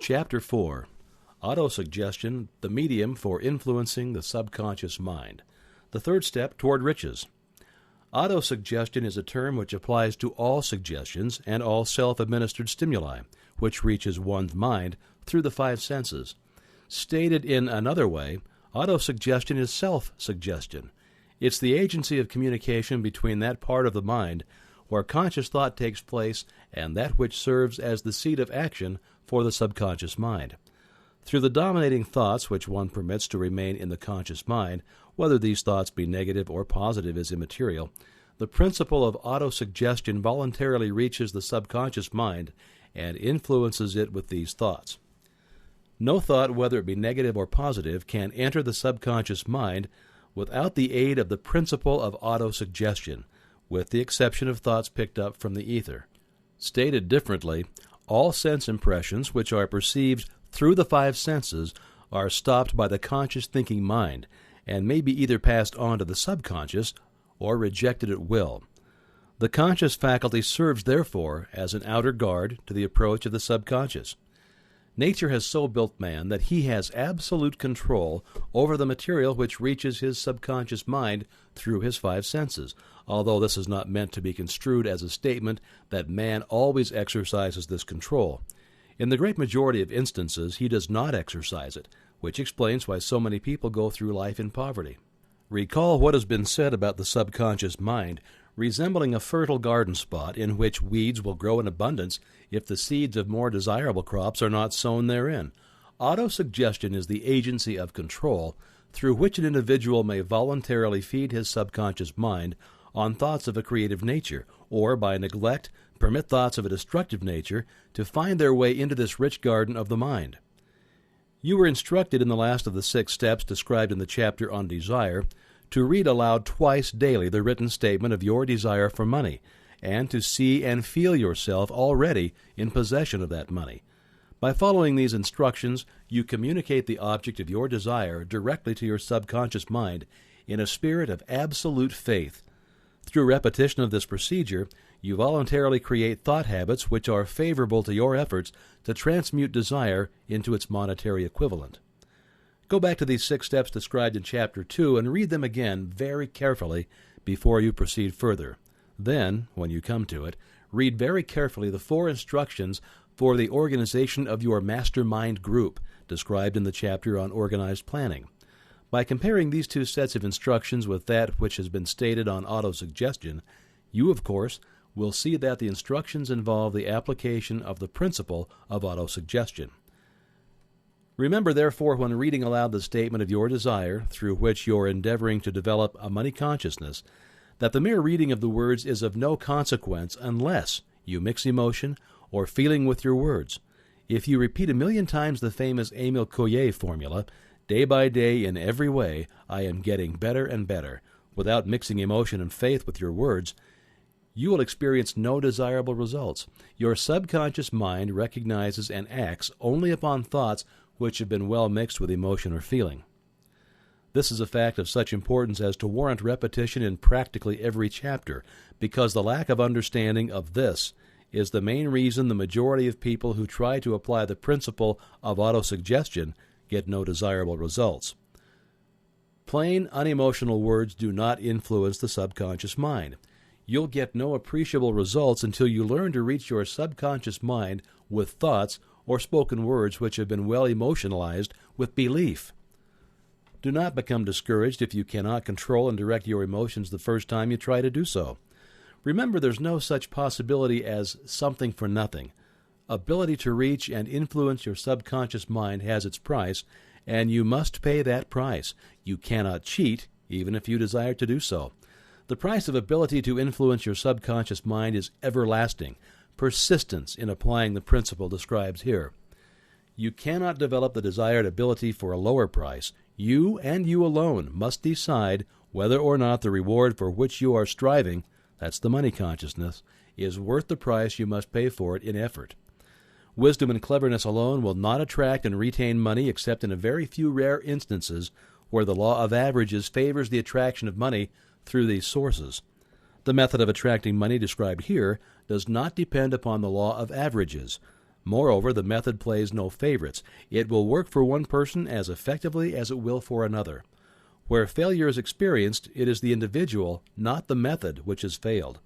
Chapter 4. Autosuggestion, the medium for influencing the subconscious mind. The third step toward riches. Autosuggestion is a term which applies to all suggestions and all self-administered stimuli, which reaches one's mind through the five senses. Stated in another way, autosuggestion is self-suggestion. It's the agency of communication between that part of the mind where conscious thought takes place and that which serves as the seat of action for the subconscious mind. Through the dominating thoughts which one permits to remain in the conscious mind, whether these thoughts be negative or positive is immaterial, the principle of autosuggestion voluntarily reaches the subconscious mind and influences it with these thoughts. No thought, whether it be negative or positive, can enter the subconscious mind without the aid of the principle of autosuggestion, with the exception of thoughts picked up from the ether. Stated differently, all sense impressions which are perceived through the five senses are stopped by the conscious thinking mind and may be either passed on to the subconscious or rejected at will. The conscious faculty serves, therefore, as an outer guard to the approach of the subconscious. Nature has so built man that he has absolute control over the material which reaches his subconscious mind through his five senses, although this is not meant to be construed as a statement that man always exercises this control. In the great majority of instances, he does not exercise it, which explains why so many people go through life in poverty. Recall what has been said about the subconscious mind resembling a fertile garden spot in which weeds will grow in abundance if the seeds of more desirable crops are not sown therein. Autosuggestion is the agency of control through which an individual may voluntarily feed his subconscious mind on thoughts of a creative nature, or by neglect permit thoughts of a destructive nature to find their way into this rich garden of the mind. You were instructed in the last of the 6 steps described in the chapter on desire to read aloud twice daily the written statement of your desire for money, and to see and feel yourself already in possession of that money. By following these instructions, you communicate the object of your desire directly to your subconscious mind in a spirit of absolute faith. Through repetition of this procedure, you voluntarily create thought habits which are favorable to your efforts to transmute desire into its monetary equivalent. Go back to these 6 steps described in Chapter 2 and read them again very carefully before you proceed further. Then, when you come to it, read very carefully the 4 instructions for the organization of your mastermind group described in the chapter on organized planning. By comparing these 2 sets of instructions with that which has been stated on autosuggestion, you, of course, will see that the instructions involve the application of the principle of autosuggestion. Remember, therefore, when reading aloud the statement of your desire, through which you are endeavoring to develop a money consciousness, that the mere reading of the words is of no consequence unless you mix emotion or feeling with your words. If you repeat 1,000,000 times the famous Émile Coué formula, day by day, in every way, I am getting better and better, without mixing emotion and faith with your words, you will experience no desirable results. Your subconscious mind recognizes and acts only upon thoughts which have been well mixed with emotion or feeling. This is a fact of such importance as to warrant repetition in practically every chapter, because the lack of understanding of this is the main reason the majority of people who try to apply the principle of autosuggestion get no desirable results. Plain, unemotional words do not influence the subconscious mind. You'll get no appreciable results until you learn to reach your subconscious mind with thoughts or spoken words which have been well emotionalized with belief. Do not become discouraged if you cannot control and direct your emotions the first time you try to do so. Remember, there's no such possibility as something for nothing. Ability to reach and influence your subconscious mind has its price, and you must pay that price. You cannot cheat, even if you desire to do so. The price of ability to influence your subconscious mind is everlasting. Persistence in applying the principle described here. You cannot develop the desired ability for a lower price. You and you alone must decide whether or not the reward for which you are striving, that's the money consciousness, is worth the price you must pay for it in effort. Wisdom and cleverness alone will not attract and retain money except in a very few rare instances where the law of averages favors the attraction of money through these sources. The method of attracting money described here does not depend upon the law of averages. Moreover, the method plays no favorites. It will work for one person as effectively as it will for another. Where failure is experienced, it is the individual, not the method, which has failed.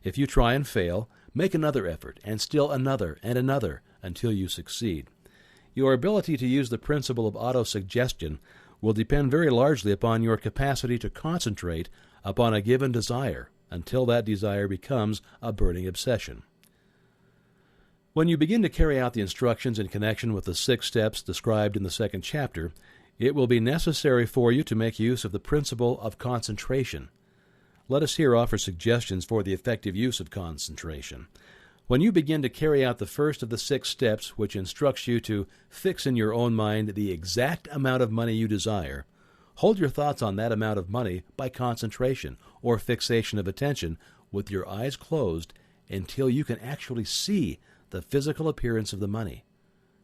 If you try and fail, make another effort, and still another, and another, until you succeed. Your ability to use the principle of autosuggestion will depend very largely upon your capacity to concentrate upon a given desire until that desire becomes a burning obsession. When you begin to carry out the instructions in connection with the 6 steps described in the 2nd chapter, it will be necessary for you to make use of the principle of concentration. Let us here offer suggestions for the effective use of concentration. When you begin to carry out the first of the 6 steps, which instructs you to fix in your own mind the exact amount of money you desire, hold your thoughts on that amount of money by concentration or fixation of attention with your eyes closed until you can actually see the physical appearance of the money.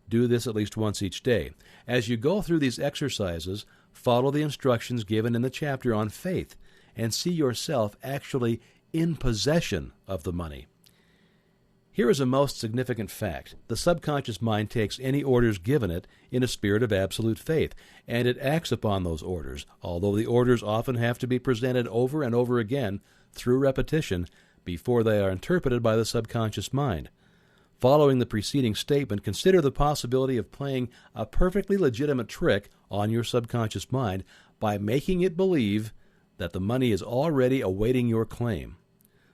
Do this at least once each day. As you go through these exercises, follow the instructions given in the chapter on faith and see yourself actually in possession of the money. Here is a most significant fact. The subconscious mind takes any orders given it in a spirit of absolute faith, and it acts upon those orders, although the orders often have to be presented over and over again through repetition before they are interpreted by the subconscious mind. Following the preceding statement, consider the possibility of playing a perfectly legitimate trick on your subconscious mind by making it believe that the money is already awaiting your claim,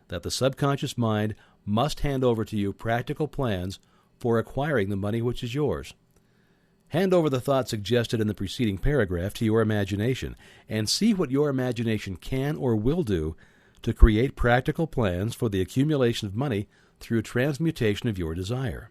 that the subconscious mind must hand over to you practical plans for acquiring the money which is yours. Hand over the thought suggested in the preceding paragraph to your imagination and see what your imagination can or will do to create practical plans for the accumulation of money through transmutation of your desire.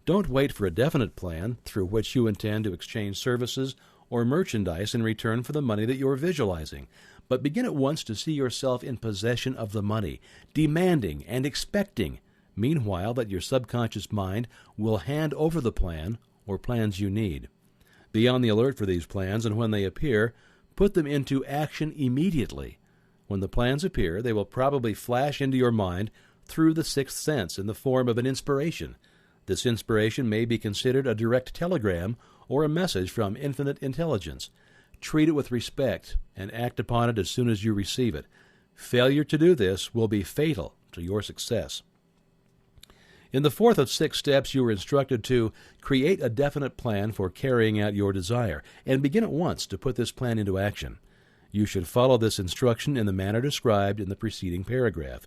Don't wait for a definite plan through which you intend to exchange services or merchandise in return for the money that you are visualizing, but begin at once to see yourself in possession of the money, demanding and expecting, meanwhile, that your subconscious mind will hand over the plan or plans you need. Be on the alert for these plans, and when they appear, put them into action immediately. When the plans appear, they will probably flash into your mind through the 6th sense in the form of an inspiration. This inspiration may be considered a direct telegram or a message from infinite intelligence. Treat it with respect and act upon it as soon as you receive it. Failure to do this will be fatal to your success. In the 4th of 6 steps, you are instructed to create a definite plan for carrying out your desire and begin at once to put this plan into action. You should follow this instruction in the manner described in the preceding paragraph.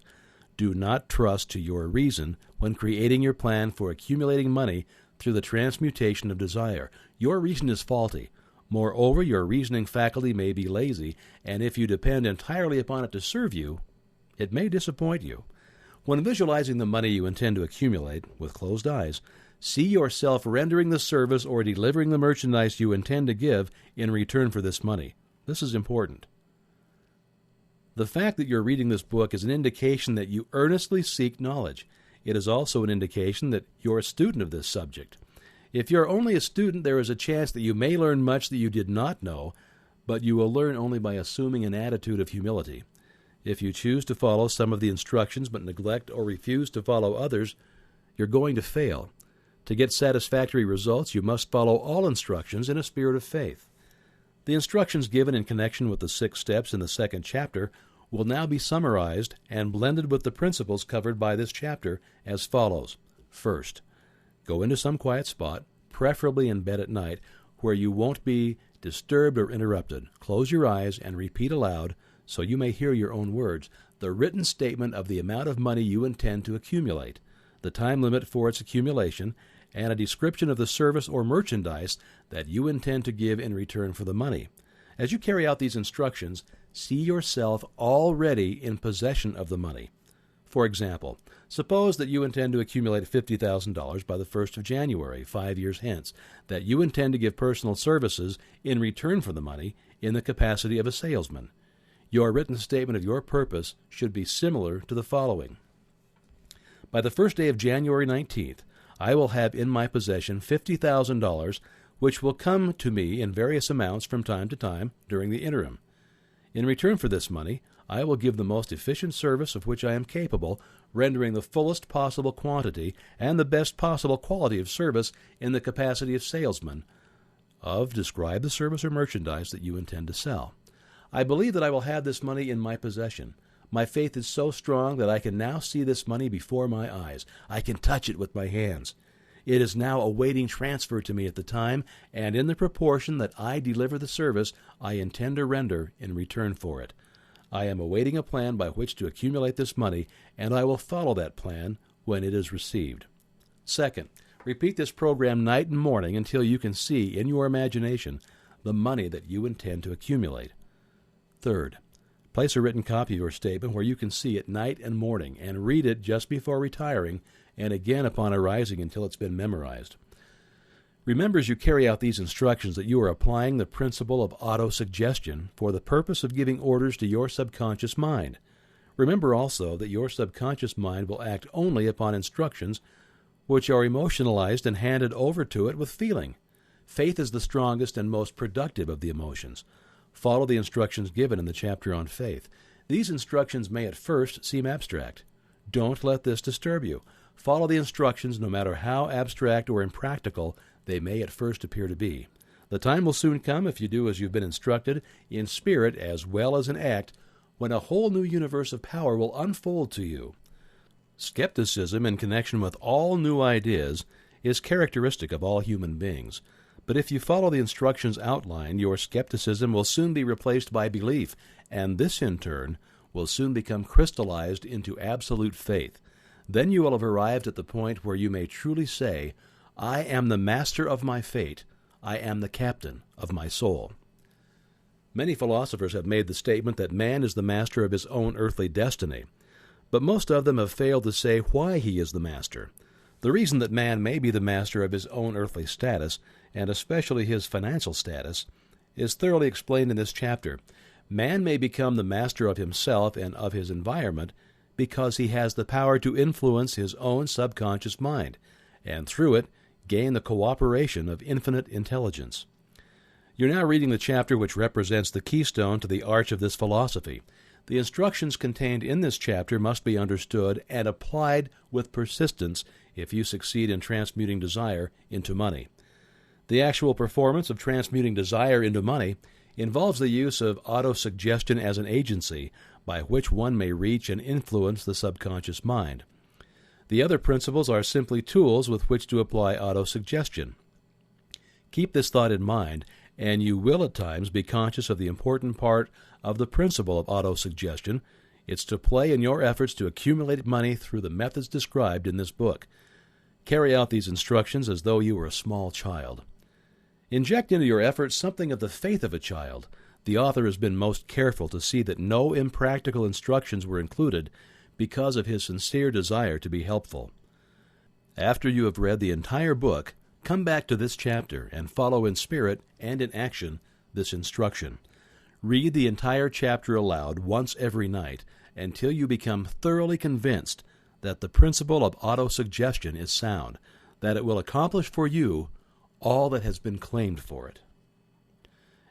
Do not trust to your reason when creating your plan for accumulating money through the transmutation of desire. Your reason is faulty. Moreover, your reasoning faculty may be lazy, and if you depend entirely upon it to serve you, it may disappoint you. When visualizing the money you intend to accumulate with closed eyes, see yourself rendering the service or delivering the merchandise you intend to give in return for this money. This is important. The fact that you're reading this book is an indication that you earnestly seek knowledge. It is also an indication that you're a student of this subject. If you're only a student, there is a chance that you may learn much that you did not know, but you will learn only by assuming an attitude of humility. If you choose to follow some of the instructions but neglect or refuse to follow others, you're going to fail. To get satisfactory results, you must follow all instructions in a spirit of faith. The instructions given in connection with the 6 steps in the 2nd chapter will now be summarized and blended with the principles covered by this chapter as follows. First, go into some quiet spot, preferably in bed at night, where you won't be disturbed or interrupted. Close your eyes and repeat aloud, so you may hear your own words, the written statement of the amount of money you intend to accumulate, the time limit for its accumulation, and a description of the service or merchandise that you intend to give in return for the money. As you carry out these instructions, see yourself already in possession of the money. For example, suppose that you intend to accumulate $50,000 by the 1st of January, 5 years hence, that you intend to give personal services in return for the money in the capacity of a salesman. Your written statement of your purpose should be similar to the following. By the first day of January 19th, I will have in my possession $50,000, which will come to me in various amounts from time to time during the interim. In return for this money, I will give the most efficient service of which I am capable, rendering the fullest possible quantity and the best possible quality of service in the capacity of salesman. Describe the service or merchandise that you intend to sell. I believe that I will have this money in my possession. My faith is so strong that I can now see this money before my eyes. I can touch it with my hands. It is now awaiting transfer to me at the time, and in the proportion that I deliver the service I intend to render in return for it. I am awaiting a plan by which to accumulate this money, and I will follow that plan when it is received. Second, repeat this program night and morning until you can see in your imagination the money that you intend to accumulate. Third, place a written copy of your statement where you can see it night and morning, and read it just before retiring and again upon arising until it's been memorized. Remember as you carry out these instructions that you are applying the principle of autosuggestion for the purpose of giving orders to your subconscious mind. Remember also that your subconscious mind will act only upon instructions which are emotionalized and handed over to it with feeling. Faith is the strongest and most productive of the emotions. Follow the instructions given in the chapter on faith. These instructions may at first seem abstract. Don't let this disturb you. Follow the instructions no matter how abstract or impractical they may at first appear to be. The time will soon come, if you do as you've been instructed, in spirit as well as in act, when a whole new universe of power will unfold to you. Skepticism in connection with all new ideas is characteristic of all human beings. But if you follow the instructions outlined, your skepticism will soon be replaced by belief, and this in turn will soon become crystallized into absolute faith. Then you will have arrived at the point where you may truly say, I am the master of my fate. I am the captain of my soul. Many philosophers have made the statement that man is the master of his own earthly destiny, but most of them have failed to say why he is the master. The reason that man may be the master of his own earthly status, and especially his financial status, is thoroughly explained in this chapter. Man may become the master of himself and of his environment because he has the power to influence his own subconscious mind, and through it gain the cooperation of infinite intelligence. You're now reading the chapter which represents the keystone to the arch of this philosophy. The instructions contained in this chapter must be understood and applied with persistence if you succeed in transmuting desire into money. The actual performance of transmuting desire into money involves the use of autosuggestion as an agency by which one may reach and influence the subconscious mind. The other principles are simply tools with which to apply autosuggestion. Keep this thought in mind, and you will at times be conscious of the important part of the principle of autosuggestion. It's to play in your efforts to accumulate money through the methods described in this book. Carry out these instructions as though you were a small child. Inject into your efforts something of the faith of a child. The author has been most careful to see that no impractical instructions were included because of his sincere desire to be helpful. After you have read the entire book, come back to this chapter and follow in spirit and in action this instruction. Read the entire chapter aloud once every night until you become thoroughly convinced that the principle of autosuggestion is sound, that it will accomplish for you all that has been claimed for it.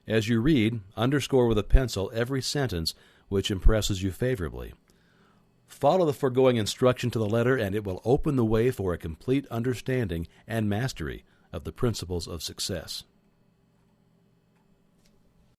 As you read, underscore with a pencil every sentence which impresses you favorably. Follow the foregoing instruction to the letter, and it will open the way for a complete understanding and mastery of the principles of success.